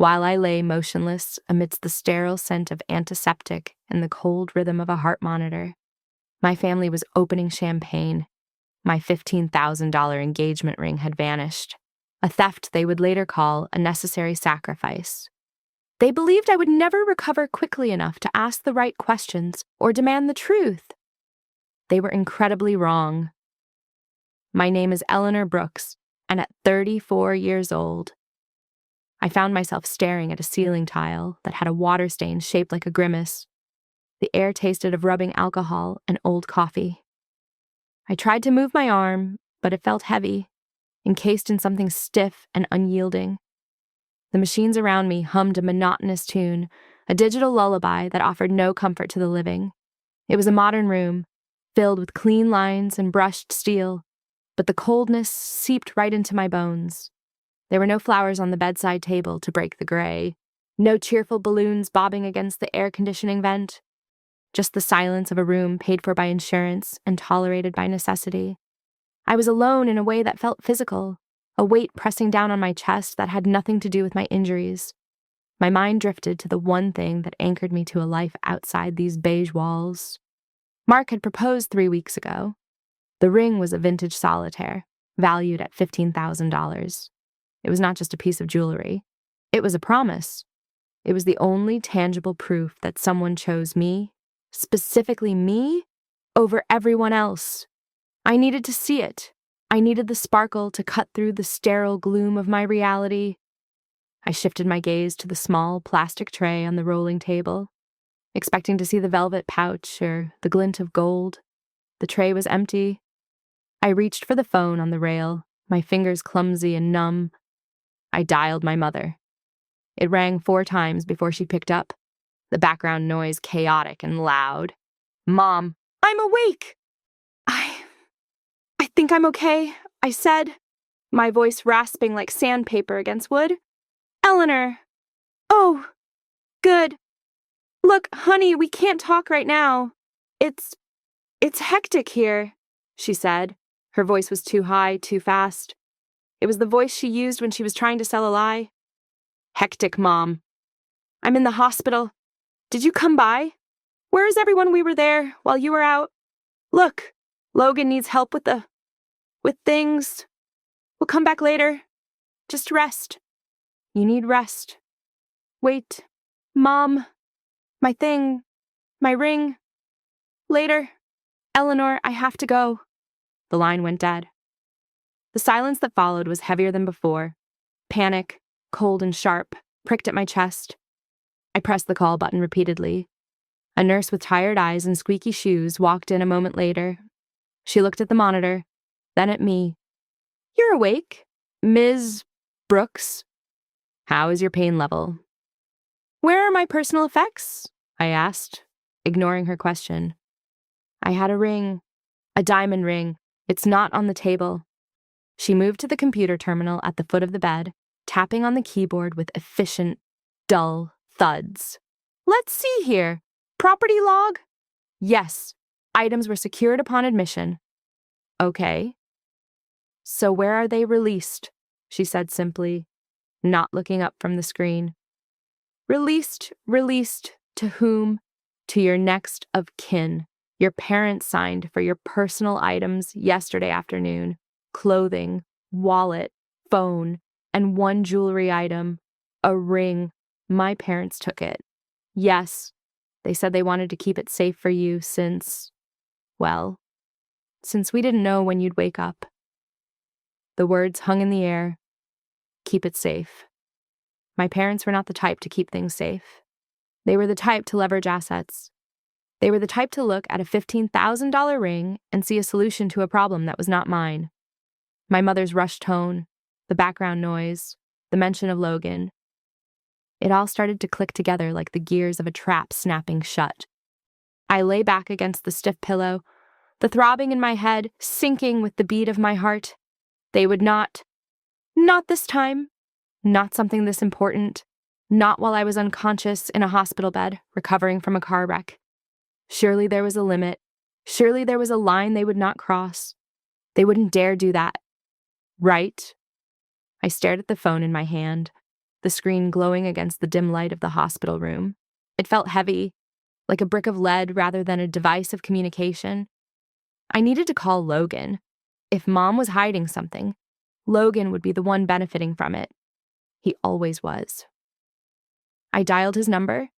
while I lay motionless amidst the sterile scent of antiseptic and the cold rhythm of a heart monitor. My family was opening champagne. My $15,000 engagement ring had vanished, a theft they would later call a necessary sacrifice. They believed I would never recover quickly enough to ask the right questions or demand the truth. They were incredibly wrong. My name is Eleanor Brooks, and at 34 years old, I found myself staring at a ceiling tile that had a water stain shaped like a grimace. The air tasted of rubbing alcohol and old coffee. I tried to move my arm, but it felt heavy, encased in something stiff and unyielding. The machines around me hummed a monotonous tune, a digital lullaby that offered no comfort to the living. It was a modern room, filled with clean lines and brushed steel, but the coldness seeped right into my bones. There were no flowers on the bedside table to break the gray, no cheerful balloons bobbing against the air conditioning vent, just the silence of a room paid for by insurance and tolerated by necessity. I was alone in a way that felt physical, a weight pressing down on my chest that had nothing to do with my injuries. My mind drifted to the one thing that anchored me to a life outside these beige walls. Mark had proposed 3 weeks ago. The ring was a vintage solitaire, valued at $15,000. It was not just a piece of jewelry. It was a promise. It was the only tangible proof that someone chose me, specifically me, over everyone else. I needed to see it. I needed the sparkle to cut through the sterile gloom of my reality. I shifted my gaze to the small plastic tray on the rolling table, expecting to see the velvet pouch or the glint of gold. The tray was empty. I reached for the phone on the rail, my fingers clumsy and numb. I dialed my mother. It rang 4 times before she picked up, the background noise chaotic and loud. "Mom, I'm awake!" I think I'm okay, I said, my voice rasping like sandpaper against wood. "Eleanor." "Oh, good. Look, honey, we can't talk right now. It's hectic here," she said. Her voice was too high, too fast. It was the voice she used when she was trying to sell a lie. "Hectic, Mom. I'm in the hospital. Did you come by? Where is everyone we were there while you were out? Look, Logan needs help with things. We'll come back later. Just rest. You need rest. Wait, Mom. My ring. Later. Eleanor, I have to go." The line went dead. The silence that followed was heavier than before. Panic, cold and sharp, pricked at my chest. I pressed the call button repeatedly. A nurse with tired eyes and squeaky shoes walked in a moment later. She looked at the monitor, then at me. "You're awake, Ms. Brooks. How is your pain level?" "Where are my personal effects?" I asked, ignoring her question. "I had a ring, a diamond ring. It's not on the table." She moved to the computer terminal at the foot of the bed, tapping on the keyboard with efficient, dull thuds. "Let's see here. Property log?" "Yes. Items were secured upon admission." "Okay. So where are they released?" she said simply, not looking up from the screen. Released to whom? To your next of kin. Your parents signed for your personal items yesterday afternoon. Clothing, wallet, phone, and 1 jewelry item, a ring. My parents took it. Yes, they said they wanted to keep it safe for you since we didn't know when you'd wake up. The words hung in the air. Keep it safe. My parents were not the type to keep things safe. They were the type to leverage assets. They were the type to look at a $15,000 ring and see a solution to a problem that was not mine. My mother's rushed tone, the background noise, the mention of Logan. It all started to click together like the gears of a trap snapping shut. I lay back against the stiff pillow, the throbbing in my head syncing with the beat of my heart. They would not this time, not something this important, not while I was unconscious in a hospital bed, recovering from a car wreck. Surely there was a limit. Surely there was a line they would not cross. They wouldn't dare do that. Right? I stared at the phone in my hand. the screen glowing against the dim light of the hospital room. It felt heavy, like a brick of lead rather than a device of communication. I needed to call Logan. If Mom was hiding something, Logan would be the one benefiting from it. He always was. I dialed his number,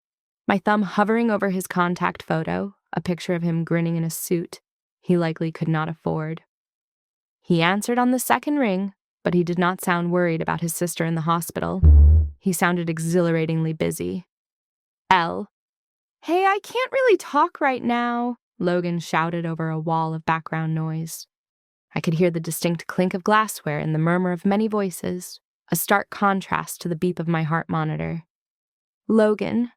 my thumb hovering over his contact photo, a picture of him grinning in a suit he likely could not afford. He answered on the second ring, but he did not sound worried about his sister in the hospital. He sounded exhilaratingly busy. L. "Hey, I can't really talk right now," Logan shouted over a wall of background noise. I could hear the distinct clink of glassware and the murmur of many voices, a stark contrast to the beep of my heart monitor. "Logan."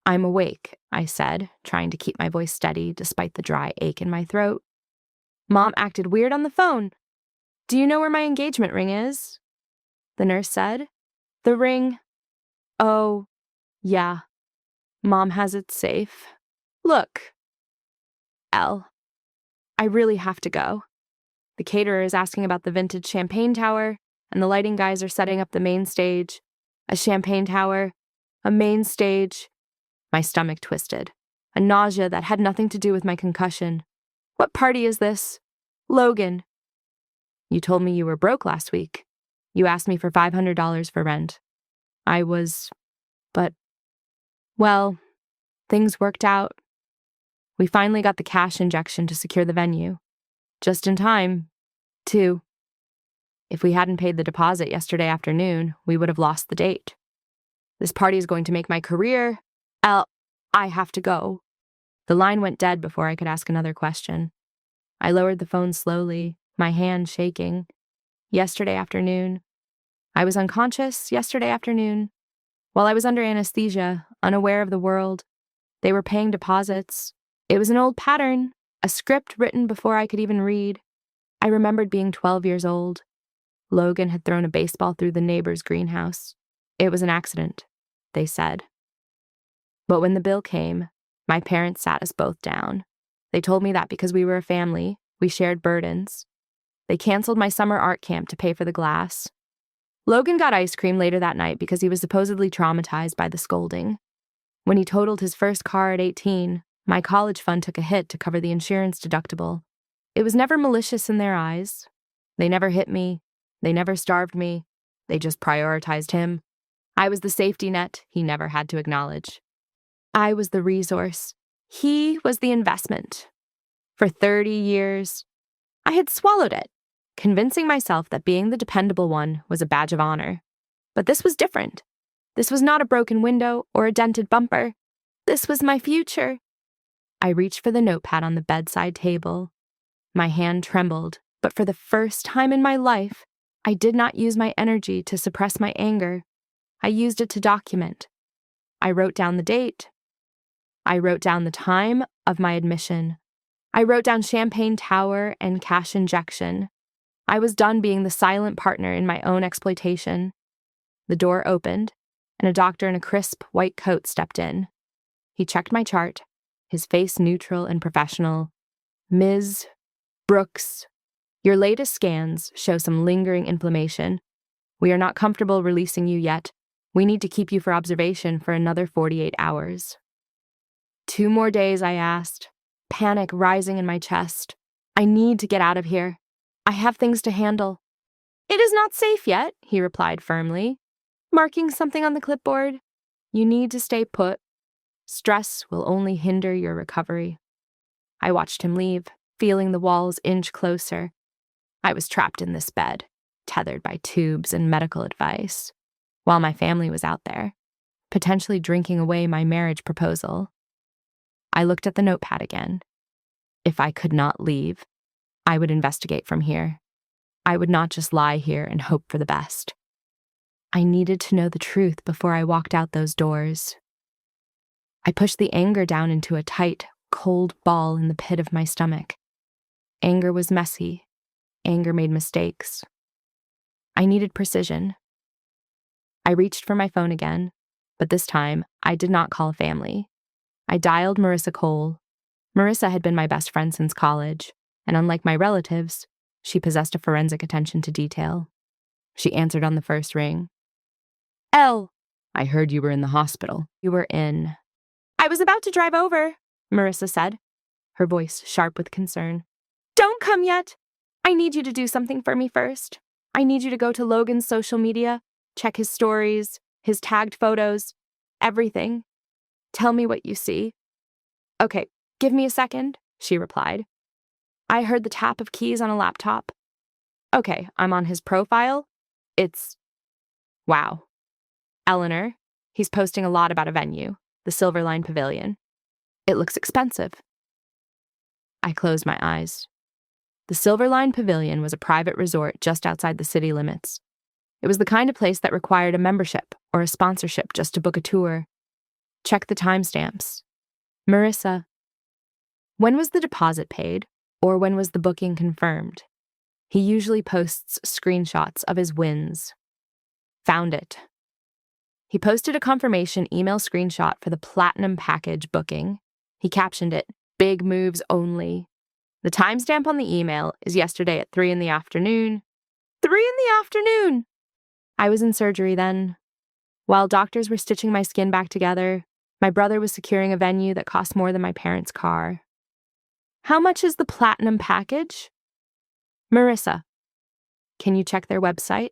"I'm awake," I said, trying to keep my voice steady despite the dry ache in my throat. "Mom acted weird on the phone. Do you know where my engagement ring is?" The nurse said. "The ring? Oh, yeah. Mom has it safe. Look." L. "I really have to go. The caterer is asking about the vintage champagne tower, and the lighting guys are setting up the main stage. A champagne tower, a main stage." My stomach twisted, a nausea that had nothing to do with my concussion. "What party is this? Logan." "You told me you were broke last week. You asked me for $500 for rent. But, well, things worked out. We finally got the cash injection to secure the venue. Just in time, too. If we hadn't paid the deposit yesterday afternoon, we would have lost the date. This party is going to make my career. I have to go." The line went dead before I could ask another question. I lowered the phone slowly, my hand shaking. Yesterday afternoon. I was unconscious yesterday afternoon. While I was under anesthesia, unaware of the world, they were paying deposits. It was an old pattern, a script written before I could even read. I remembered being 12 years old. Logan had thrown a baseball through the neighbor's greenhouse. It was an accident, they said. But when the bill came, my parents sat us both down. They told me that because we were a family, we shared burdens. They canceled my summer art camp to pay for the glass. Logan got ice cream later that night because he was supposedly traumatized by the scolding. When he totaled his first car at 18, my college fund took a hit to cover the insurance deductible. It was never malicious in their eyes. They never hit me. They never starved me. They just prioritized him. I was the safety net he never had to acknowledge. I was the resource. He was the investment. For 30 years, I had swallowed it, convincing myself that being the dependable one was a badge of honor. But this was different. This was not a broken window or a dented bumper. This was my future. I reached for the notepad on the bedside table. My hand trembled, but for the first time in my life, I did not use my energy to suppress my anger. I used it to document. I wrote down the date. I wrote down the time of my admission. I wrote down champagne tower and cash injection. I was done being the silent partner in my own exploitation. The door opened, and a doctor in a crisp white coat stepped in. He checked my chart, his face neutral and professional. "Ms. Brooks, your latest scans show some lingering inflammation. We are not comfortable releasing you yet. We need to keep you for observation for another 48 hours. 2 more days, I asked, panic rising in my chest. I need to get out of here. I have things to handle. "It is not safe yet," he replied firmly, marking something on the clipboard. "You need to stay put. Stress will only hinder your recovery." I watched him leave, feeling the walls inch closer. I was trapped in this bed, tethered by tubes and medical advice, while my family was out there, potentially drinking away my marriage proposal. I looked at the notepad again. If I could not leave, I would investigate from here. I would not just lie here and hope for the best. I needed to know the truth before I walked out those doors. I pushed the anger down into a tight, cold ball in the pit of my stomach. Anger was messy. Anger made mistakes. I needed precision. I reached for my phone again, but this time I did not call family. I dialed Marissa Cole. Marissa had been my best friend since college, and unlike my relatives, she possessed a forensic attention to detail. She answered on the first ring. Elle, I heard you were in the hospital. You were in. I was about to drive over, Marissa said, her voice sharp with concern. Don't come yet. I need you to do something for me first. I need you to go to Logan's social media, check his stories, his tagged photos, everything. Tell me what you see. Okay, give me a second, she replied. I heard the tap of keys on a laptop. Okay, I'm on his profile. It's... Wow. Eleanor, he's posting a lot about a venue, the Silverline Pavilion. It looks expensive. I closed my eyes. The Silverline Pavilion was a private resort just outside the city limits. It was the kind of place that required a membership or a sponsorship just to book a tour. Check the timestamps. Marissa, when was the deposit paid, or when was the booking confirmed? He usually posts screenshots of his wins. Found it. He posted a confirmation email screenshot for the platinum package booking. He captioned it, "Big moves only." The timestamp on the email is yesterday at 3 in the afternoon. 3 in the afternoon! I was in surgery then. While doctors were stitching my skin back together, my brother was securing a venue that cost more than my parents' car. How much is the platinum package? Marissa, can you check their website?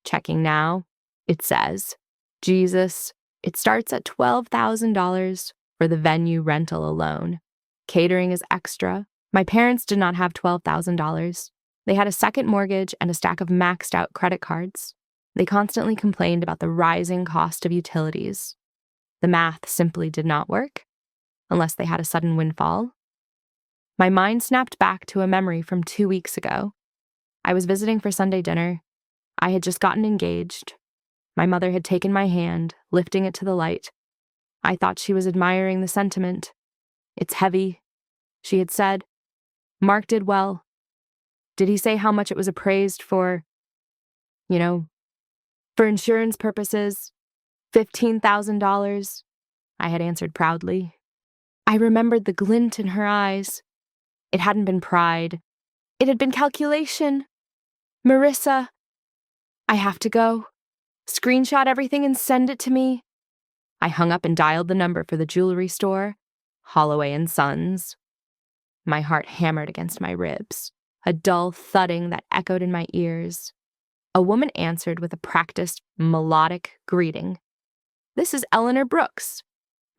Checking now. It says, Jesus, it starts at $12,000 for the venue rental alone. Catering is extra. My parents did not have $12,000. They had a second mortgage and a stack of maxed out credit cards. They constantly complained about the rising cost of utilities. The math simply did not work, unless they had a sudden windfall. My mind snapped back to a memory from 2 weeks ago. I was visiting for Sunday dinner. I had just gotten engaged. My mother had taken my hand, lifting it to the light. I thought she was admiring the sentiment. It's heavy, she had said. Mark did well. Did he say how much it was appraised for, for insurance purposes? $15,000? I had answered proudly. I remembered the glint in her eyes. It hadn't been pride. It had been calculation. Marissa, I have to go. Screenshot everything and send it to me. I hung up and dialed the number for the jewelry store, Holloway and Sons. My heart hammered against my ribs, a dull thudding that echoed in my ears. A woman answered with a practiced, melodic greeting. This is Eleanor Brooks.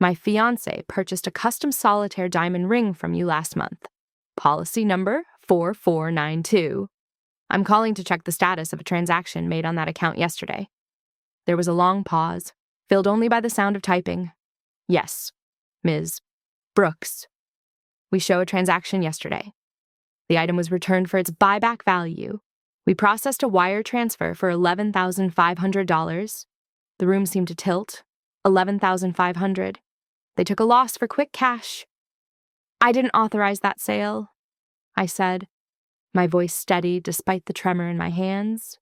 My fiancé purchased a custom solitaire diamond ring from you last month. Policy number 4492. I'm calling to check the status of a transaction made on that account yesterday. There was a long pause, filled only by the sound of typing. Yes, Ms. Brooks. We show a transaction yesterday. The item was returned for its buyback value. We processed a wire transfer for $11,500. The room seemed to tilt. $11,500. They took a loss for quick cash. I didn't authorize that sale, I said, my voice steady despite the tremor in my hands.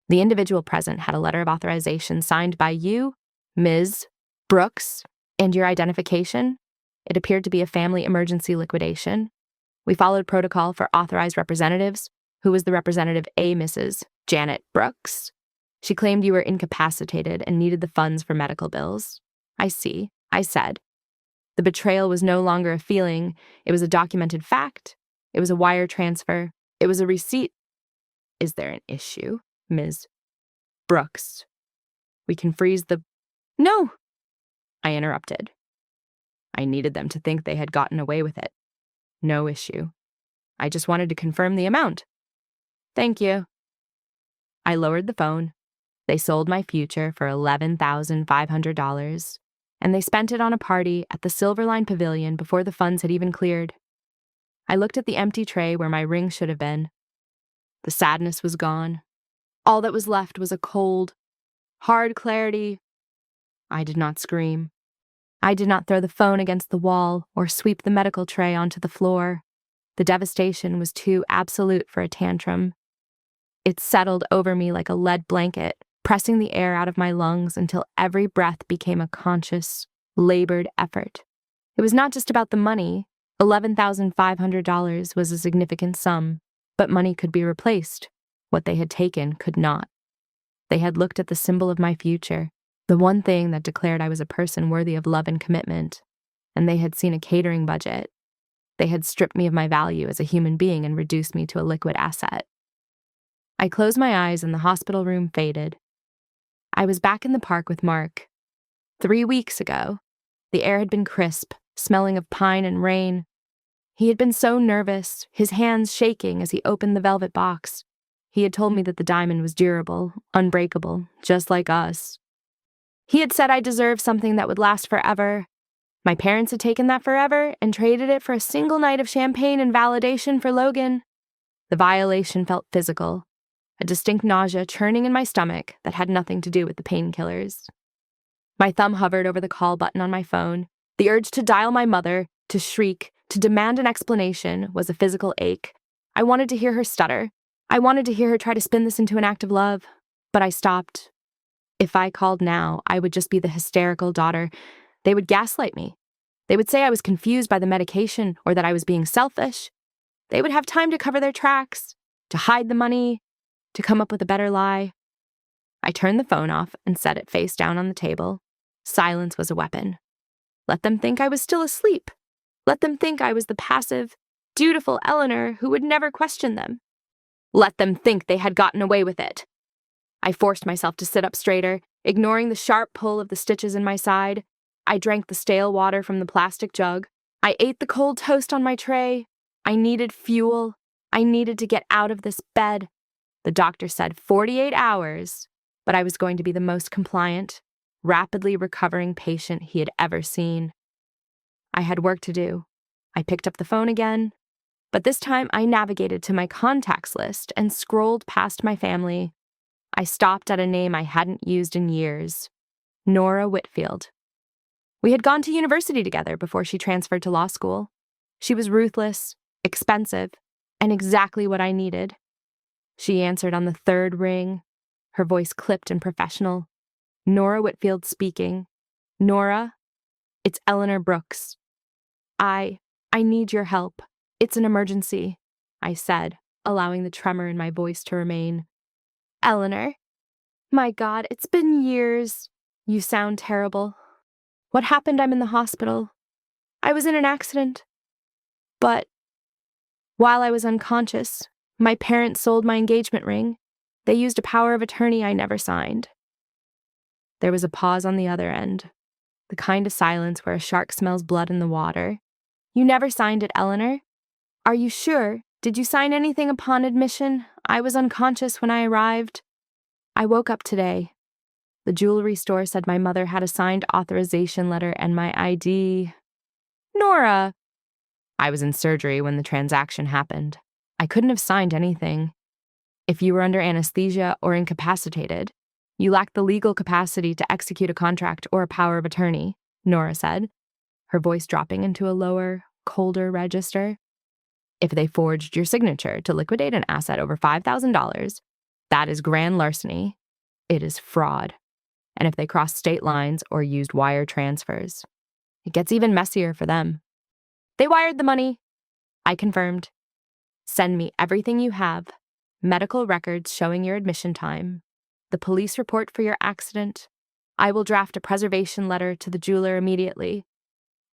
The individual present had a letter of authorization signed by you, Ms. Brooks, and your identification. It appeared to be a family emergency liquidation. We followed protocol for authorized representatives, who was the representative A Mrs. Janet Brooks. She claimed you were incapacitated and needed the funds for medical bills. I see, I said. The betrayal was no longer a feeling. It was a documented fact. It was a wire transfer. It was a receipt. Is there an issue, Ms. Brooks? We can freeze the... No, I interrupted. I needed them to think they had gotten away with it. No issue. I just wanted to confirm the amount. Thank you. I lowered the phone. They sold my future for $11,500, and they spent it on a party at the Silverline Pavilion before the funds had even cleared. I looked at the empty tray where my ring should have been. The sadness was gone. All that was left was a cold, hard clarity. I did not scream. I did not throw the phone against the wall or sweep the medical tray onto the floor. The devastation was too absolute for a tantrum. It settled over me like a lead blanket, pressing the air out of my lungs until every breath became a conscious, labored effort. It was not just about the money. $11,500 was a significant sum, but money could be replaced. What they had taken could not. They had looked at the symbol of my future, the one thing that declared I was a person worthy of love and commitment, and they had seen a catering budget. They had stripped me of my value as a human being and reduced me to a liquid asset. I closed my eyes and the hospital room faded. I was back in the park with Mark. 3 weeks ago, the air had been crisp, smelling of pine and rain. He had been so nervous, his hands shaking as he opened the velvet box. He had told me that the diamond was durable, unbreakable, just like us. He had said I deserved something that would last forever. My parents had taken that forever and traded it for a single night of champagne and validation for Logan. The violation felt physical, a distinct nausea churning in my stomach that had nothing to do with the painkillers. My thumb hovered over the call button on my phone. The urge to dial my mother, to shriek, to demand an explanation was a physical ache. I wanted to hear her stutter. I wanted to hear her try to spin this into an act of love, but I stopped. If I called now, I would just be the hysterical daughter. They would gaslight me. They would say I was confused by the medication or that I was being selfish. They would have time to cover their tracks, to hide the money, to come up with a better lie. I turned the phone off and set it face down on the table. Silence was a weapon. Let them think I was still asleep. Let them think I was the passive, dutiful Eleanor who would never question them. Let them think they had gotten away with it. I forced myself to sit up straighter, ignoring the sharp pull of the stitches in my side. I drank the stale water from the plastic jug. I ate the cold toast on my tray. I needed fuel. I needed to get out of this bed. The doctor said 48 hours, but I was going to be the most compliant, rapidly recovering patient he had ever seen. I had work to do. I picked up the phone again, but this time I navigated to my contacts list and scrolled past my family. I stopped at a name I hadn't used in years, Nora Whitfield. We had gone to university together before she transferred to law school. She was ruthless, expensive, and exactly what I needed. She answered on the third ring, her voice clipped and professional. Nora Whitfield speaking. Nora, it's Eleanor Brooks. I need your help. It's an emergency, I said, allowing the tremor in my voice to remain. Eleanor, my God, it's been years. You sound terrible. What happened? I'm in the hospital. I was in an accident. But while I was unconscious, my parents sold my engagement ring. They used a power of attorney I never signed. There was a pause on the other end, the kind of silence where a shark smells blood in the water. You never signed it, Eleanor. Are you sure? Did you sign anything upon admission? I was unconscious when I arrived. I woke up today. The jewelry store said my mother had a signed authorization letter and my ID. Nora! I was in surgery when the transaction happened. I couldn't have signed anything. If you were under anesthesia or incapacitated, you lacked the legal capacity to execute a contract or a power of attorney, Nora said, her voice dropping into a lower, colder register. If they forged your signature to liquidate an asset over $5,000, that is grand larceny. It is fraud. And if they crossed state lines or used wire transfers, it gets even messier for them. They wired the money, I confirmed. Send me everything you have, medical records showing your admission time, the police report for your accident. I will draft a preservation letter to the jeweler immediately.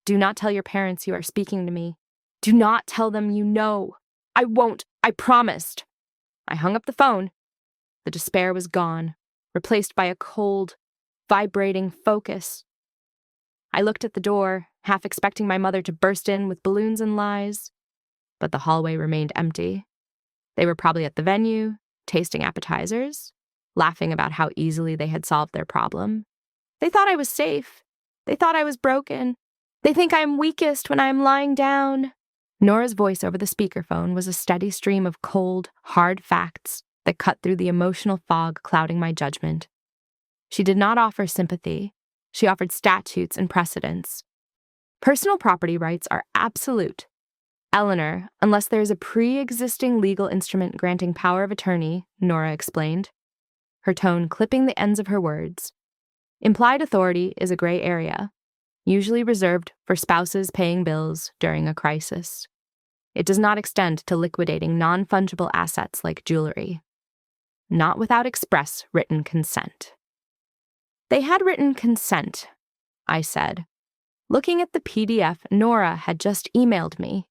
Do not tell your parents you are speaking to me. Do not tell them you know. I won't. I promised. I hung up the phone. The despair was gone, replaced by a cold, vibrating focus. I looked at the door, half expecting my mother to burst in with balloons and lies, but the hallway remained empty. They were probably at the venue, tasting appetizers, laughing about how easily they had solved their problem. They thought I was safe. They thought I was broken. They think I am weakest when I am lying down. Nora's voice over the speakerphone was a steady stream of cold, hard facts that cut through the emotional fog clouding my judgment. She did not offer sympathy. She offered statutes and precedents. Personal property rights are absolute. Eleanor, unless there is a pre-existing legal instrument granting power of attorney, Nora explained, her tone clipping the ends of her words. Implied authority is a gray area, usually reserved for spouses paying bills during a crisis. It does not extend to liquidating non-fungible assets like jewelry. not without express written consent. They had written consent, I said, looking at the PDF Nora had just emailed me.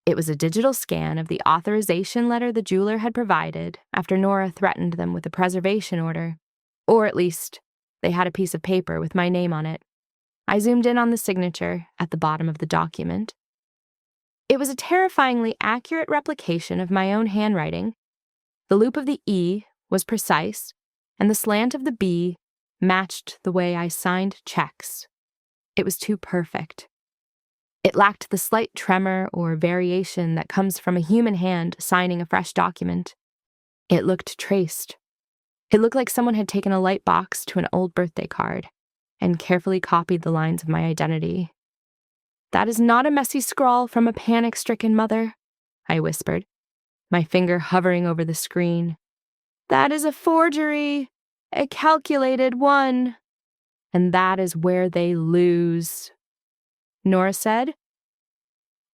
It was a digital scan of the authorization letter the jeweler had provided after Nora threatened them with a preservation order. Or at least, they had a piece of paper with my name on it. I zoomed in on the signature at the bottom of the document. It was a terrifyingly accurate replication of my own handwriting. The loop of the E was precise, and the slant of the B matched the way I signed checks. It was too perfect. It lacked the slight tremor or variation that comes from a human hand signing a fresh document. It looked traced. It looked like someone had taken a light box to an old birthday card and carefully copied the lines of my identity. "That is not a messy scrawl from a panic-stricken mother," I whispered, my finger hovering over the screen. "That is a forgery, a calculated one. And that is where they lose," Nora said.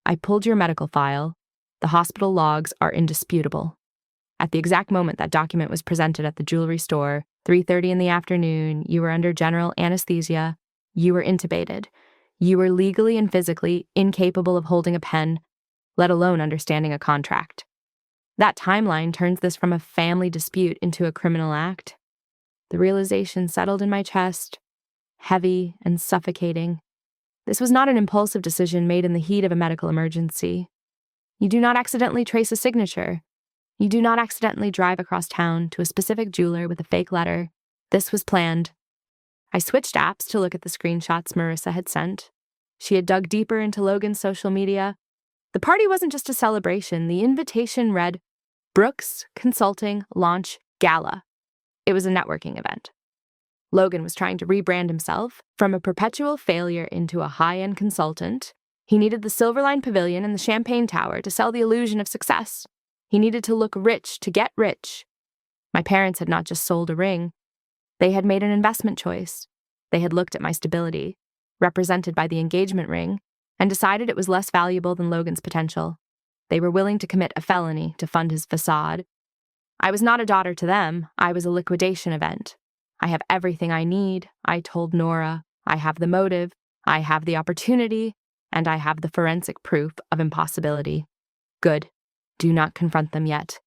"I pulled your medical file. The hospital logs are indisputable. At the exact moment that document was presented at the jewelry store, 3:30 in the afternoon, you were under general anesthesia. You were intubated. You were legally and physically incapable of holding a pen, let alone understanding a contract. That timeline turns this from a family dispute into a criminal act." The realization settled in my chest, heavy and suffocating. This was not an impulsive decision made in the heat of a medical emergency. You do not accidentally trace a signature. You do not accidentally drive across town to a specific jeweler with a fake letter. This was planned. I switched apps to look at the screenshots Marissa had sent. She had dug deeper into Logan's social media. The party wasn't just a celebration. The invitation read, "Brooks Consulting Launch Gala." It was a networking event. Logan was trying to rebrand himself from a perpetual failure into a high-end consultant. He needed the Silverline Pavilion and the Champagne Tower to sell the illusion of success. He needed to look rich to get rich. My parents had not just sold a ring. They had made an investment choice. They had looked at my stability, represented by the engagement ring, and decided it was less valuable than Logan's potential. They were willing to commit a felony to fund his facade. I was not a daughter to them. I was a liquidation event. "I have everything I need," I told Nora. "I have the motive, I have the opportunity, and I have the forensic proof of impossibility." "Good. Do not confront them yet,"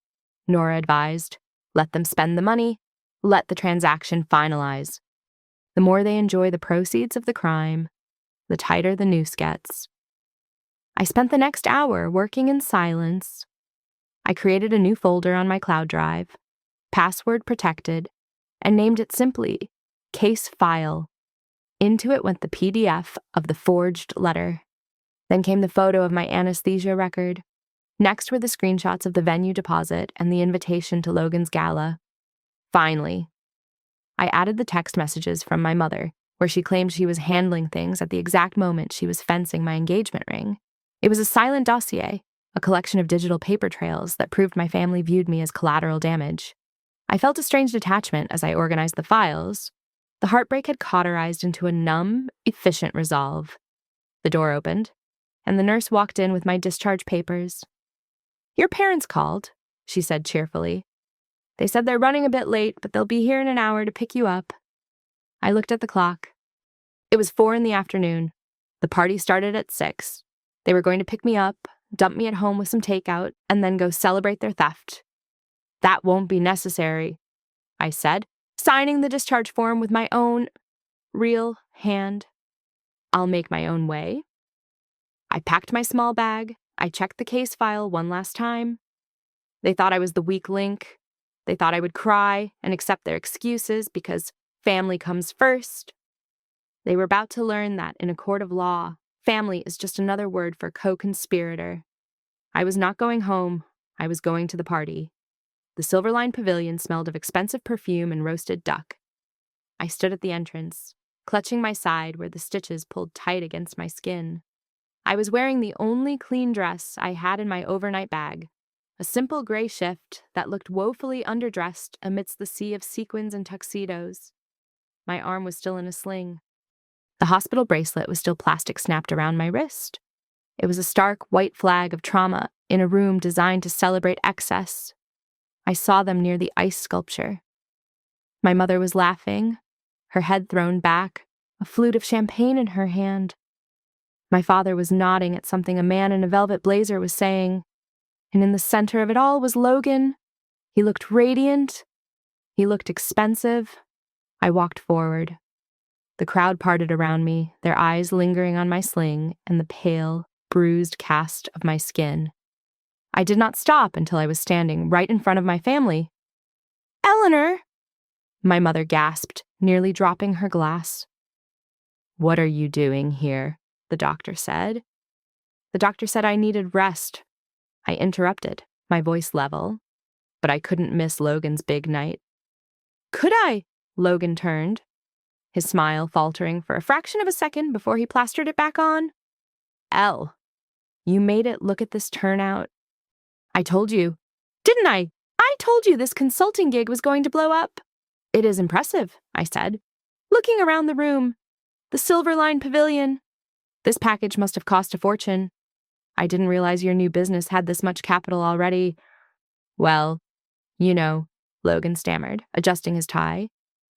Nora advised. "Let them spend the money. Let the transaction finalize. The more they enjoy the proceeds of the crime, the tighter the noose gets." I spent the next hour working in silence. I created a new folder on my cloud drive, password protected, and named it simply Case File. Into it went the PDF of the forged letter. Then came the photo of my anesthesia record. Next were the screenshots of the venue deposit and the invitation to Logan's gala. Finally, I added the text messages from my mother, where she claimed she was handling things at the exact moment she was fencing my engagement ring. It was a silent dossier, a collection of digital paper trails that proved my family viewed me as collateral damage. I felt a strange detachment as I organized the files. The heartbreak had cauterized into a numb, efficient resolve. The door opened, and the nurse walked in with my discharge papers. "Your parents called," she said cheerfully. "They said they're running a bit late, but they'll be here in an hour to pick you up." I looked at the clock. It was 4 in the afternoon. The party started at 6. They were going to pick me up, dump me at home with some takeout, and then go celebrate their theft. "That won't be necessary," I said, signing the discharge form with my own real hand. "I'll make my own way." I packed my small bag. I checked the case file one last time. They thought I was the weak link. They thought I would cry and accept their excuses because family comes first. They were about to learn that in a court of law, family is just another word for co-conspirator. I was not going home. I was going to the party. The Silverline Pavilion smelled of expensive perfume and roasted duck. I stood at the entrance, clutching my side where the stitches pulled tight against my skin. I was wearing the only clean dress I had in my overnight bag, a simple gray shift that looked woefully underdressed amidst the sea of sequins and tuxedos. My arm was still in a sling. The hospital bracelet was still plastic snapped around my wrist. It was a stark white flag of trauma in a room designed to celebrate excess. I saw them near the ice sculpture. My mother was laughing, her head thrown back, a flute of champagne in her hand. My father was nodding at something a man in a velvet blazer was saying, and in the center of it all was Logan. He looked radiant. He looked expensive. I walked forward. The crowd parted around me, their eyes lingering on my sling and the pale, bruised cast of my skin. I did not stop until I was standing right in front of my family. "Eleanor!" My mother gasped, nearly dropping her glass. "What are you doing here?" the doctor said. The doctor said I needed rest. I interrupted, my voice level, but I couldn't miss Logan's big night. "Could I?" Logan turned, his smile faltering for a fraction of a second before he plastered it back on. "Elle, you made it look at this turnout. I told you, didn't I? I told you this consulting gig was going to blow up." "It is impressive," I said, looking around the room. "The Silver-lined pavilion. This package must have cost a fortune. I didn't realize your new business had this much capital already." "Well, you know," Logan stammered, adjusting his tie.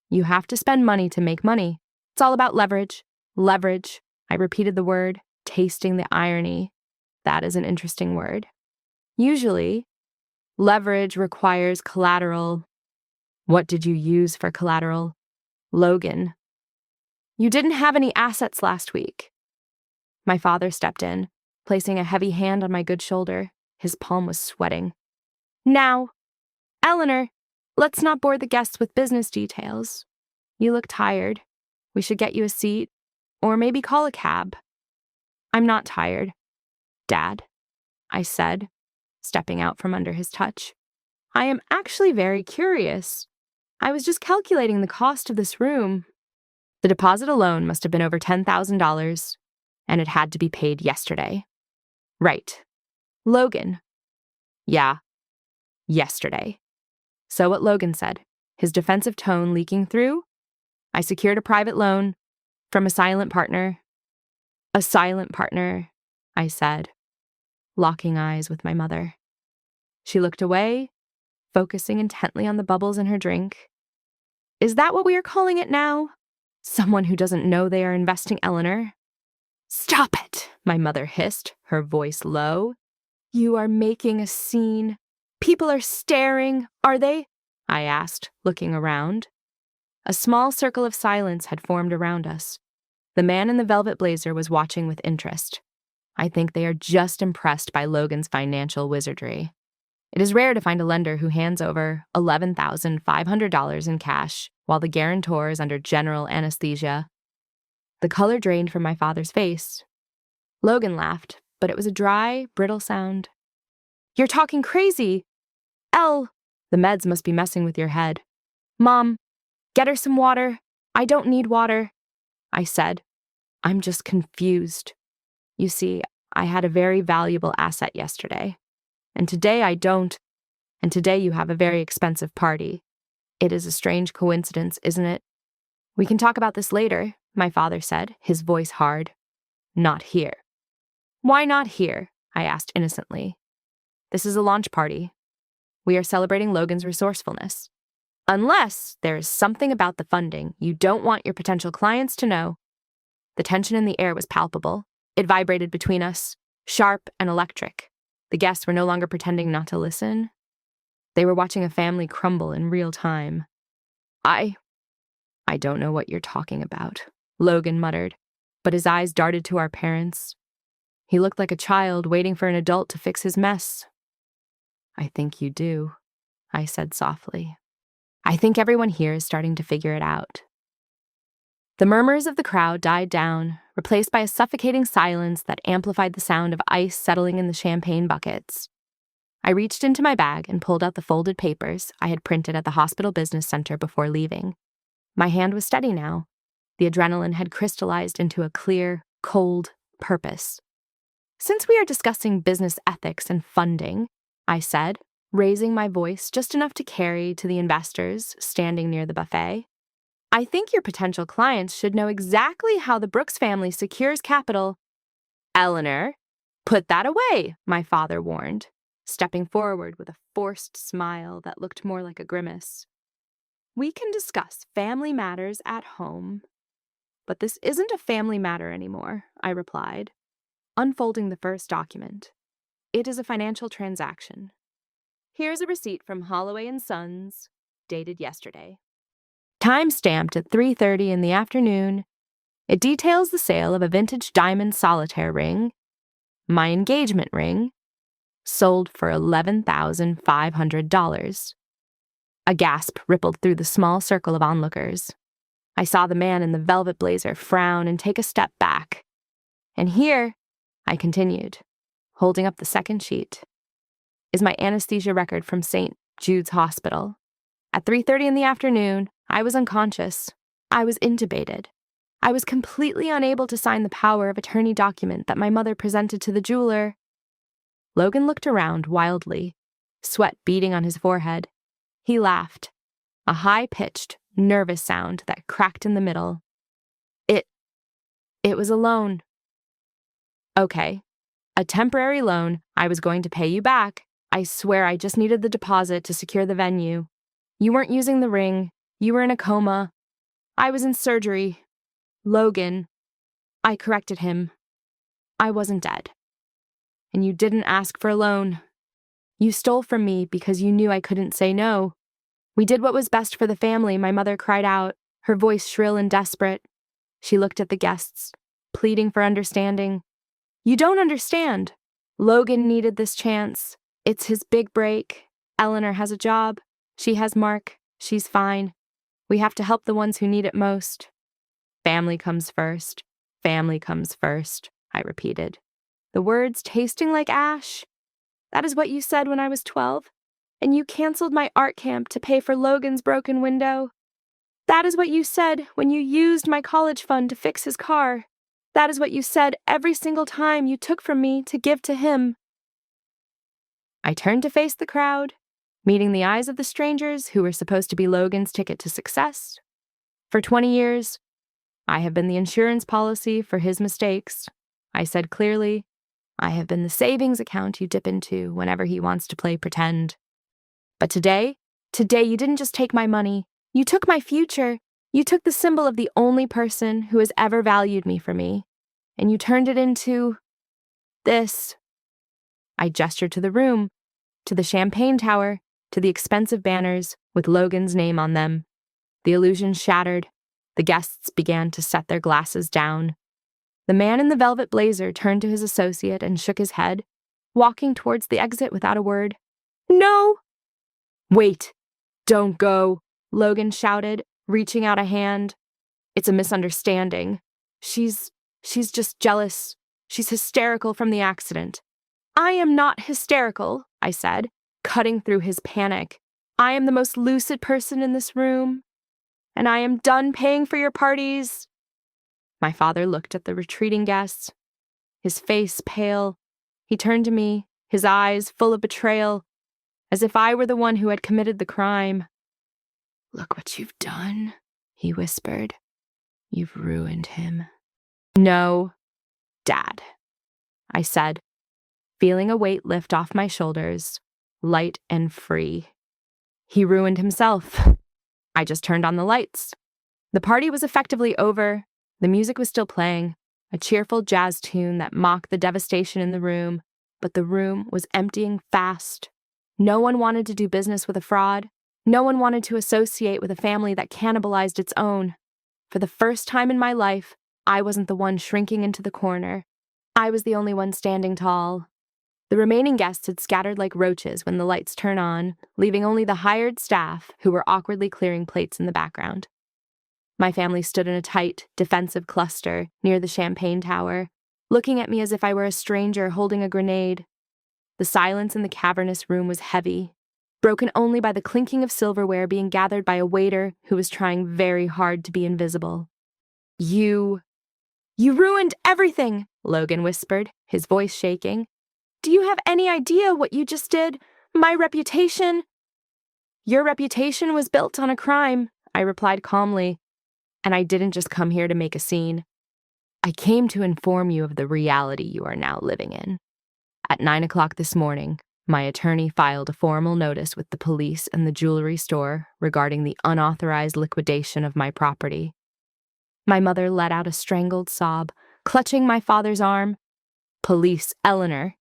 "You have to spend money to make money. It's all about leverage." "Leverage." I repeated the word, tasting the irony. That is an interesting word. "Usually, leverage requires collateral." "What did you use for collateral?" "Logan." "You didn't have any assets last week." My father stepped in, placing a heavy hand on my good shoulder. His palm was sweating. "Now, Eleanor, let's not bore the guests with business details. You look tired. We should get you a seat, or maybe call a cab." "I'm not tired, Dad," I said, stepping out from under his touch. "I am actually very curious. I was just calculating the cost of this room." The deposit alone must have been over $10,000, and it had to be paid yesterday. "Right. Logan." "Yeah, yesterday." So what Logan said, his defensive tone leaking through, "I secured a private loan from a silent partner." "A silent partner," I said, locking eyes with my mother. She looked away, focusing intently on the bubbles in her drink. "Is that what we are calling it now? Someone who doesn't know they are investing, Eleanor?" "Stop it," my mother hissed, her voice low. "You are making a scene. People are staring, are they?" I asked, looking around. A small circle of silence had formed around us. The man in the velvet blazer was watching with interest. I think they are just impressed by Logan's financial wizardry. It is rare to find a lender who hands over $11,500 in cash while the guarantor is under general anesthesia. The color drained from my father's face. Logan laughed, but it was a dry, brittle sound. "You're talking crazy. Elle, the meds must be messing with your head. Mom, get her some water. I don't need water," I said. "I'm just confused. You see, I had a very valuable asset yesterday. And today I don't, and today you have a very expensive party. It is a strange coincidence, isn't it?" "We can talk about this later," my father said, his voice hard. "Not here." "Why not here?" I asked innocently. "This is a launch party. We are celebrating Logan's resourcefulness. Unless there is something about the funding you don't want your potential clients to know." The tension in the air was palpable. It vibrated between us, sharp and electric. The guests were no longer pretending not to listen. They were watching a family crumble in real time. I don't know what you're talking about," Logan muttered, but his eyes darted to our parents. He looked like a child waiting for an adult to fix his mess. "I think you do," I said softly. "I think everyone here is starting to figure it out." The murmurs of the crowd died down, replaced by a suffocating silence that amplified the sound of ice settling in the champagne buckets. I reached into my bag and pulled out the folded papers I had printed at the hospital business center before leaving. My hand was steady now. The adrenaline had crystallized into a clear, cold purpose. "Since we are discussing business ethics and funding," I said, raising my voice just enough to carry to the investors standing near the buffet, "I think your potential clients should know exactly how the Brooks family secures capital." "Eleanor, put that away," my father warned. stepping forward with a forced smile that looked more like a grimace. "We can discuss family matters at home." "But this isn't a family matter anymore," I replied, unfolding the first document. "It is a financial transaction. Here's a receipt from Holloway and Sons, dated yesterday. Time stamped at 3:30 in the afternoon. It details the sale of a vintage diamond solitaire ring, my engagement ring, sold for $11,500. A gasp rippled through the small circle of onlookers. I saw the man in the velvet blazer frown and take a step back. "And here," I continued, holding up the second sheet, "is my anesthesia record from St. Jude's Hospital. At 3:30 in the afternoon, I was unconscious. I was intubated. I was completely unable to sign the power of attorney document that my mother presented to the jeweler." Logan looked around wildly, sweat beading on his forehead. He laughed, a high-pitched, nervous sound that cracked in the middle. It was a loan." "Okay, a temporary loan. I was going to pay you back. I swear I just needed the deposit to secure the venue. You weren't using the ring. You were in a coma. I was in surgery. Logan." I corrected him. "I wasn't dead. And you didn't ask for a loan. You stole from me because you knew I couldn't say no. We did what was best for the family," my mother cried out, her voice shrill and desperate. She looked at the guests, pleading for understanding. "You don't understand. Logan needed this chance. It's his big break. Eleanor has a job. She has Mark. She's fine. We have to help the ones who need it most. Family comes first. Family comes first," I repeated, the words tasting like ash. "That is what you said when I was 12, and you canceled my art camp to pay for Logan's broken window. That is what you said when you used my college fund to fix his car. That is what you said every single time you took from me to give to him." I turned to face the crowd, meeting the eyes of the strangers who were supposed to be Logan's ticket to success. "For 20 years, I have been the insurance policy for his mistakes," I said clearly. "I have been the savings account you dip into whenever he wants to play pretend. But today you didn't just take my money. You took my future. You took the symbol of the only person who has ever valued me for me, and you turned it into this." I gestured to the room, to the champagne tower, to the expensive banners with Logan's name on them. The illusion shattered. The guests began to set their glasses down. The man in the velvet blazer turned to his associate and shook his head, walking towards the exit without a word. "No!" "Wait! Don't go!" Logan shouted, reaching out a hand. "It's a misunderstanding. She's just jealous. She's hysterical from the accident." "I am not hysterical," I said, cutting through his panic. "I am the most lucid person in this room, and I am done paying for your parties." My father looked at the retreating guests, his face pale. He turned to me, his eyes full of betrayal, as if I were the one who had committed the crime. "Look what you've done," he whispered. "You've ruined him." "No, Dad," I said, feeling a weight lift off my shoulders, light and free. "He ruined himself. I just turned on the lights." The party was effectively over. The music was still playing, a cheerful jazz tune that mocked the devastation in the room, but the room was emptying fast. No one wanted to do business with a fraud. No one wanted to associate with a family that cannibalized its own. For the first time in my life, I wasn't the one shrinking into the corner. I was the only one standing tall. The remaining guests had scattered like roaches when the lights turned on, leaving only the hired staff who were awkwardly clearing plates in the background. My family stood in a tight, defensive cluster near the champagne tower, looking at me as if I were a stranger holding a grenade. The silence in the cavernous room was heavy, broken only by the clinking of silverware being gathered by a waiter who was trying very hard to be invisible. You ruined everything," Logan whispered, his voice shaking. "Do you have any idea what you just did? My reputation—" "Your reputation was built on a crime," I replied calmly. "And I didn't just come here to make a scene. I came to inform you of the reality you are now living in. At 9 o'clock this morning, My attorney filed a formal notice with the police and the jewelry store regarding the unauthorized liquidation of my property. My mother let out a strangled sob, clutching my father's arm. Police, Eleanor.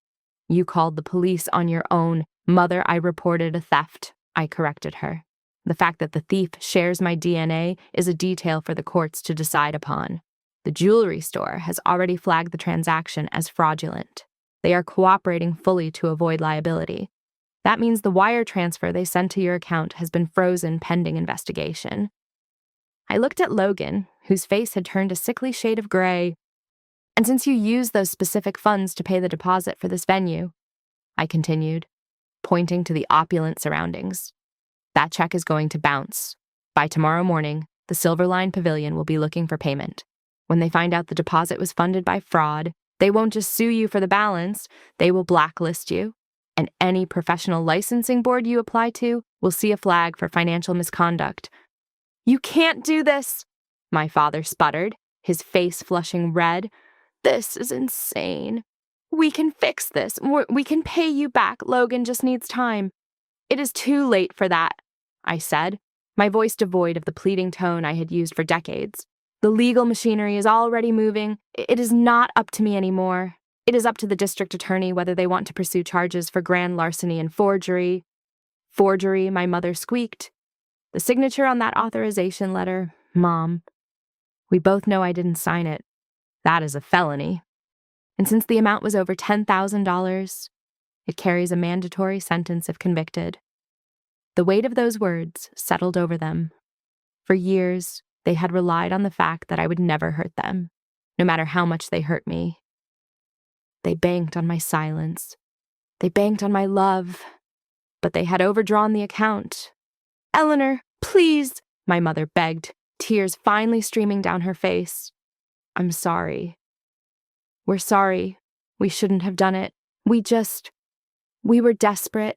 You called the police on your own. Mother, I reported a theft. I corrected her. The fact that the thief shares my DNA is a detail for the courts to decide upon. The jewelry store has already flagged the transaction as fraudulent. They are cooperating fully to avoid liability. That means the wire transfer they sent to your account has been frozen pending investigation. I looked at Logan, whose face had turned a sickly shade of gray. And since you used those specific funds to pay the deposit for this venue, I continued, pointing to the opulent surroundings, that check is going to bounce. By tomorrow morning, the Silverline Pavilion will be looking for payment. When they find out the deposit was funded by fraud, they won't just sue you for the balance, they will blacklist you. And any professional licensing board you apply to will see a flag for financial misconduct. You can't do this, my father sputtered, his face flushing red. This is insane. We can fix this. We can pay you back. Logan just needs time. It is too late for that, I said, my voice devoid of the pleading tone I had used for decades. The legal machinery is already moving. It is not up to me anymore. It is up to the district attorney whether they want to pursue charges for grand larceny and forgery. Forgery, my mother squeaked. The signature on that authorization letter, Mom. We both know I didn't sign it. That is a felony. And since the amount was over $10,000, it carries a mandatory sentence if convicted. The weight of those words settled over them. For years, they had relied on the fact that I would never hurt them, no matter how much they hurt me. They banked on my silence. They banked on my love. But they had overdrawn the account. Eleanor, please, my mother begged, tears finally streaming down her face. I'm sorry. We're sorry. We shouldn't have done it. We were desperate.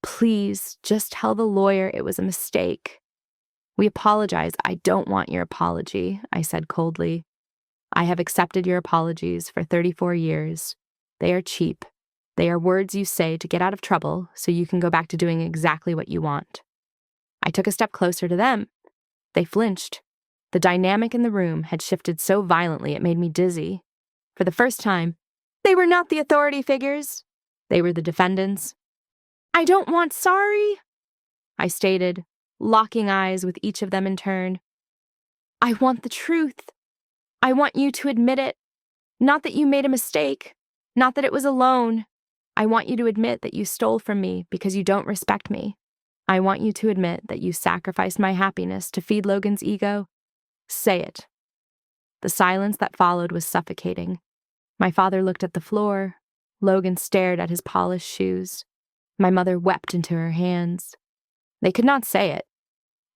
Please, just tell the lawyer it was a mistake. We apologize. I don't want your apology, I said coldly. I have accepted your apologies for 34 years. They are cheap. They are words you say to get out of trouble so you can go back to doing exactly what you want. I took a step closer to them. They flinched. The dynamic in the room had shifted so violently it made me dizzy. For the first time, they were not the authority figures. They were the defendants. I don't want sorry, I stated, locking eyes with each of them in turn. I want the truth. I want you to admit it. Not that you made a mistake. Not that it was a loan. I want you to admit that you stole from me because you don't respect me. I want you to admit that you sacrificed my happiness to feed Logan's ego. Say it. The silence that followed was suffocating. My father looked at the floor. Logan stared at his polished shoes. My mother wept into her hands. They could not say it.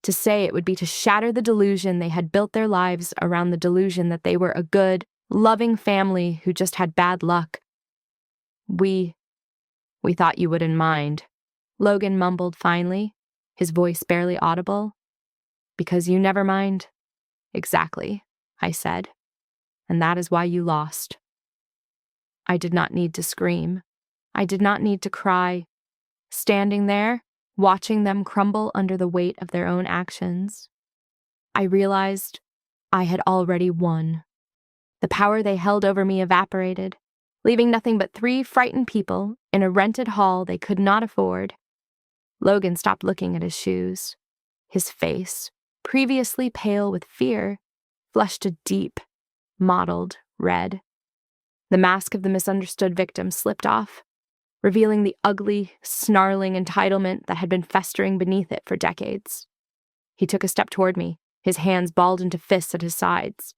To say it would be to shatter the delusion they had built their lives around the delusion that they were a good, loving family who just had bad luck. We thought you wouldn't mind, Logan mumbled finally, his voice barely audible. Because you never mind. Exactly, I said. And that is why you lost. I did not need to scream. I did not need to cry. Standing there, watching them crumble under the weight of their own actions, I realized I had already won. The power they held over me evaporated, leaving nothing but 3 frightened people in a rented hall they could not afford. Logan stopped looking at his shoes. His face, previously pale with fear, flushed a deep, mottled red. The mask of the misunderstood victim slipped off, revealing the ugly, snarling entitlement that had been festering beneath it for decades. He took a step toward me, his hands balled into fists at his sides.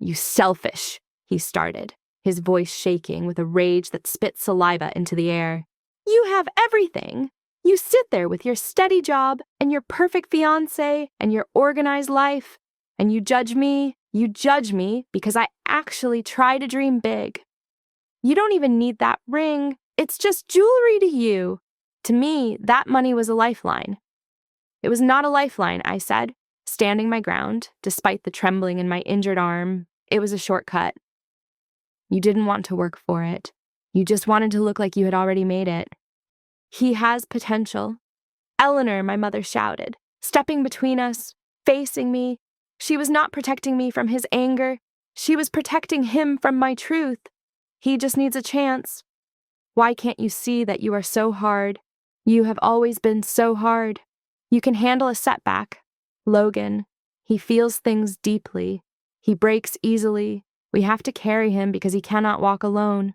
You selfish, he started, his voice shaking with a rage that spit saliva into the air. You have everything. You sit there with your steady job and your perfect fiancé and your organized life, and you judge me because I actually try to dream big. You don't even need that ring. It's just jewelry to you. To me, that money was a lifeline. It was not a lifeline, I said, standing my ground, despite the trembling in my injured arm. It was a shortcut. You didn't want to work for it. You just wanted to look like you had already made it. He has potential. Eleanor, my mother shouted, stepping between us, facing me. She was not protecting me from his anger. She was protecting him from my truth. He just needs a chance. Why can't you see that you are so hard? You have always been so hard. You can handle a setback. Logan, he feels things deeply. He breaks easily. We have to carry him because he cannot walk alone.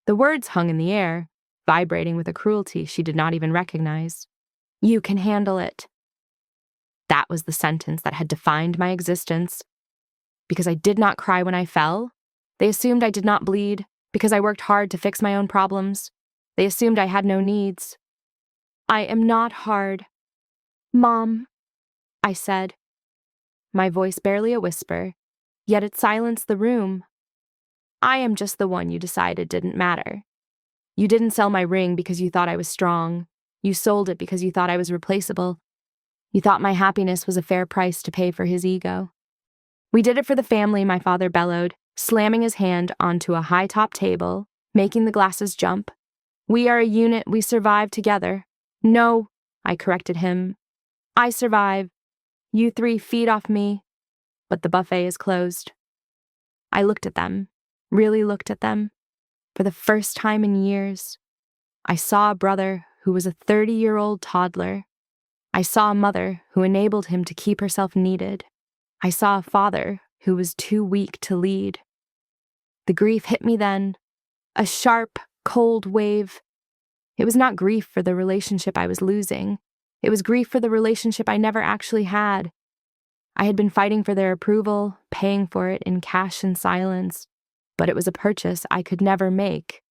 The words hung in the air, vibrating with a cruelty she did not even recognize. You can handle it. That was the sentence that had defined my existence. Because I did not cry when I fell, they assumed I did not bleed. Because I worked hard to fix my own problems, they assumed I had no needs. I am not hard. Mom, I said, my voice barely a whisper, yet it silenced the room. I am just the one you decided didn't matter. You didn't sell my ring because you thought I was strong. You sold it because you thought I was replaceable. You thought my happiness was a fair price to pay for his ego. We did it for the family, my father bellowed, slamming his hand onto a high-top table, making the glasses jump. We are a unit, we survive together. No, I corrected him. I survive. You three feed off me. But the buffet is closed. I looked at them, really looked at them. For the first time in years, I saw a brother who was a 30-year-old toddler. I saw a mother who enabled him to keep herself needed. I saw a father who was too weak to lead. The grief hit me then, a sharp, cold wave. It was not grief for the relationship I was losing. It was grief for the relationship I never actually had. I had been fighting for their approval, paying for it in cash and silence, but it was a purchase I could never make.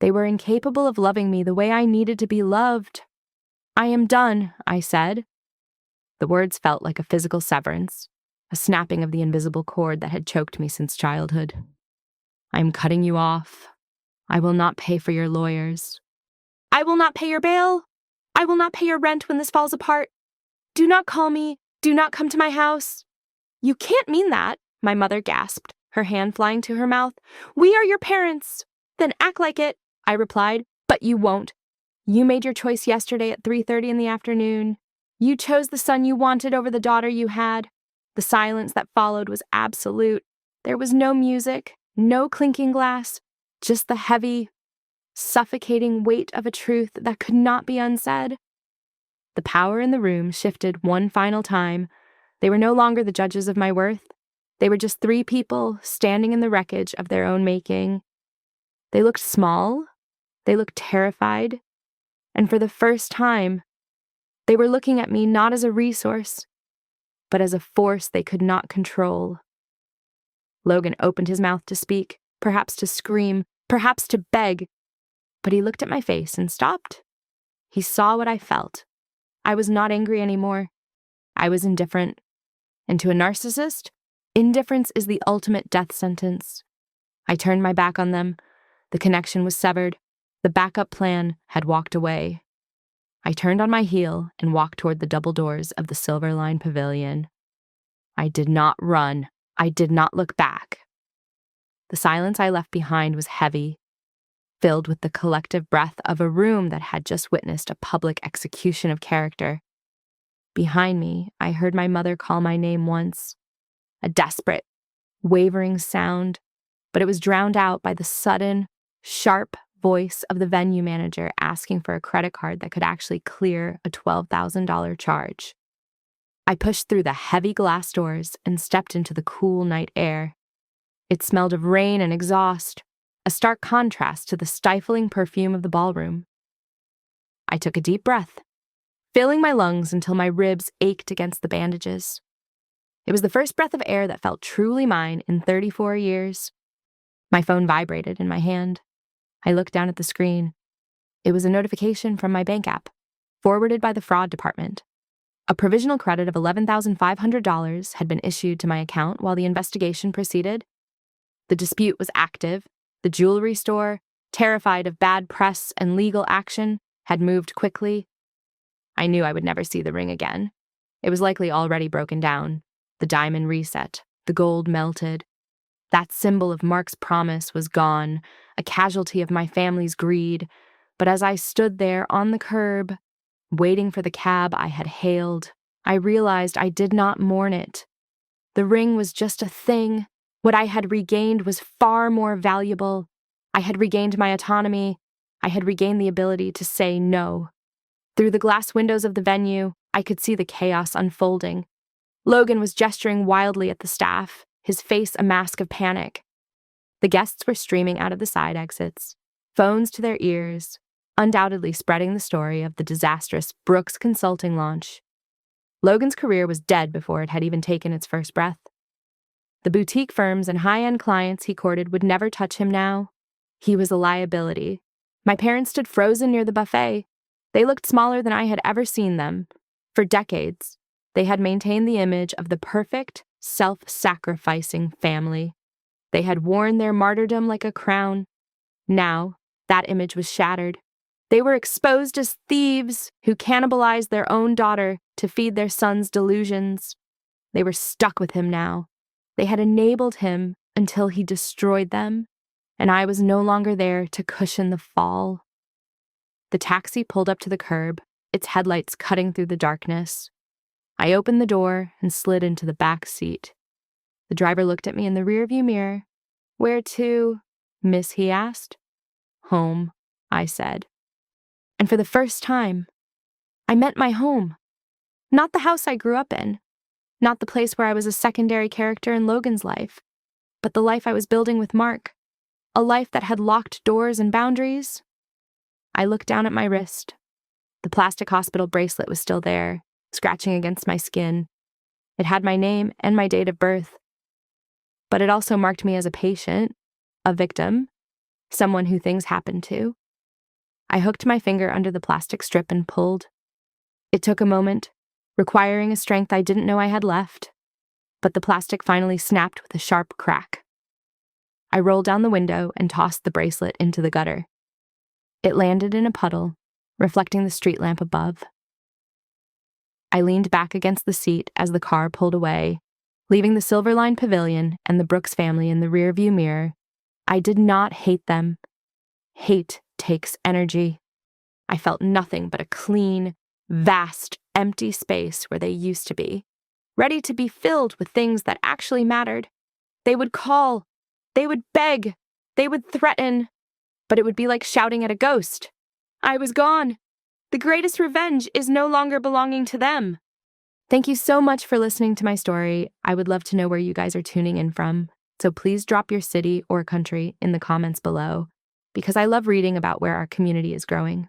They were incapable of loving me the way I needed to be loved. I am done, I said. The words felt like a physical severance, a snapping of the invisible cord that had choked me since childhood. I am cutting you off. I will not pay for your lawyers. I will not pay your bail. I will not pay your rent when this falls apart. Do not call me. Do not come to my house. You can't mean that, my mother gasped, her hand flying to her mouth. We are your parents. Then act like it, I replied, but you won't. You made your choice yesterday at 3:30 in the afternoon. You chose the son you wanted over the daughter you had. The silence that followed was absolute. There was no music, no clinking glass, just the heavy, suffocating weight of a truth that could not be unsaid. The power in the room shifted one final time. They were no longer the judges of my worth. They were just three people standing in the wreckage of their own making. They looked small. They looked terrified. And for the first time, they were looking at me not as a resource, but as a force they could not control. Logan opened his mouth to speak, perhaps to scream, perhaps to beg, but he looked at my face and stopped. He saw what I felt. I was not angry anymore. I was indifferent. And to a narcissist, indifference is the ultimate death sentence. I turned my back on them. The connection was severed. The backup plan had walked away. I turned on my heel and walked toward the double doors of the Silver Line Pavilion. I did not run. I did not look back. The silence I left behind was heavy, filled with the collective breath of a room that had just witnessed a public execution of character. Behind me, I heard my mother call my name once, a desperate, wavering sound, but it was drowned out by the sudden, sharp voice of the venue manager asking for a credit card that could actually clear a $12,000 charge. I pushed through the heavy glass doors and stepped into the cool night air. It smelled of rain and exhaust, a stark contrast to the stifling perfume of the ballroom. I took a deep breath, filling my lungs until my ribs ached against the bandages. It was the first breath of air that felt truly mine in 34 years. My phone vibrated in my hand. I looked down at the screen. It was a notification from my bank app, forwarded by the fraud department. A provisional credit of $11,500 had been issued to my account while the investigation proceeded. The dispute was active. The jewelry store, terrified of bad press and legal action, had moved quickly. I knew I would never see the ring again. It was likely already broken down. The diamond reset, the gold melted. That symbol of Mark's promise was gone, a casualty of my family's greed. But as I stood there on the curb, waiting for the cab I had hailed, I realized I did not mourn it. The ring was just a thing. What I had regained was far more valuable. I had regained my autonomy. I had regained the ability to say no. Through the glass windows of the venue, I could see the chaos unfolding. Logan was gesturing wildly at the staff, his face a mask of panic. The guests were streaming out of the side exits, phones to their ears, undoubtedly spreading the story of the disastrous Brooks Consulting launch. Logan's career was dead before it had even taken its first breath. The boutique firms and high-end clients he courted would never touch him now. He was a liability. My parents stood frozen near the buffet. They looked smaller than I had ever seen them. For decades, they had maintained the image of the perfect, self-sacrificing family. They had worn their martyrdom like a crown. Now, that image was shattered. They were exposed as thieves who cannibalized their own daughter to feed their son's delusions. They were stuck with him now. They had enabled him until he destroyed them, and I was no longer there to cushion the fall. The taxi pulled up to the curb, its headlights cutting through the darkness. I opened the door and slid into the back seat. The driver looked at me in the rearview mirror. "Where to, miss?" he asked. "Home," I said. And for the first time, I meant my home. Not the house I grew up in, not the place where I was a secondary character in Logan's life, but the life I was building with Mark, a life that had locked doors and boundaries. I looked down at my wrist. The plastic hospital bracelet was still there, scratching against my skin. It had my name and my date of birth, but it also marked me as a patient, a victim, someone who things happened to. I hooked my finger under the plastic strip and pulled. It took a moment, requiring a strength I didn't know I had left, but the plastic finally snapped with a sharp crack. I rolled down the window and tossed the bracelet into the gutter. It landed in a puddle, reflecting the street lamp above. I leaned back against the seat as the car pulled away, leaving the Silverline Pavilion and the Brooks family in the rearview mirror. I did not hate them. Hate takes energy. I felt nothing but a clean, vast, empty space where they used to be, ready to be filled with things that actually mattered. They would call, they would beg, they would threaten, but it would be like shouting at a ghost. I was gone. The greatest revenge is no longer belonging to them. Thank you so much for listening to my story. I would love to know where you guys are tuning in from, so please drop your city or country in the comments below, because I love reading about where our community is growing.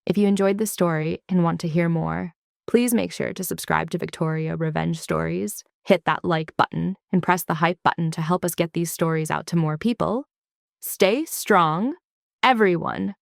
If you enjoyed this story and want to hear more, please make sure to subscribe to Victoria Revenge Stories, hit that like button, and press the hype button to help us get these stories out to more people. Stay strong, everyone.